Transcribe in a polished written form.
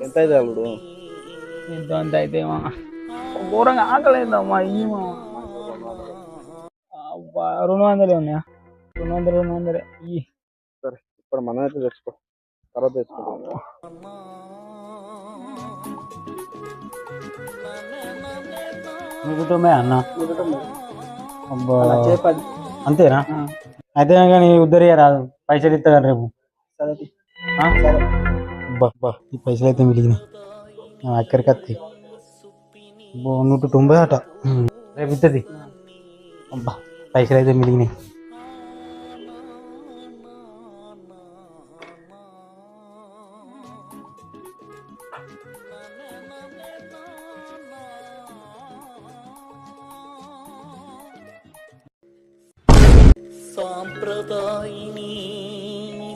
ఎంత అయితే అల్లుడు? ఎంతో అంత అయితే ఘోరంగా ఆకలేదమ్మా ఈ 200 ఉన్నాయా? 200 ఈ సరే ఇప్పుడు మనం అయితే తెచ్చుకో, తర్వాత తెచ్చుకో. మీకు 90 అన్న? అబ్బా అంతేనా? అయితే కానీ ఉద్దరియ రాదు, పైసలు ఇస్తా రేపు. అబ్బా ఈ పైసలు అయితే మిగిలినాయి, అక్కడికి వస్తాయి. 190 అట, రేపు ఇస్తుంది. అబ్బా పైసలు అయితే మిగిలినాయి. సాంప్రదాయిని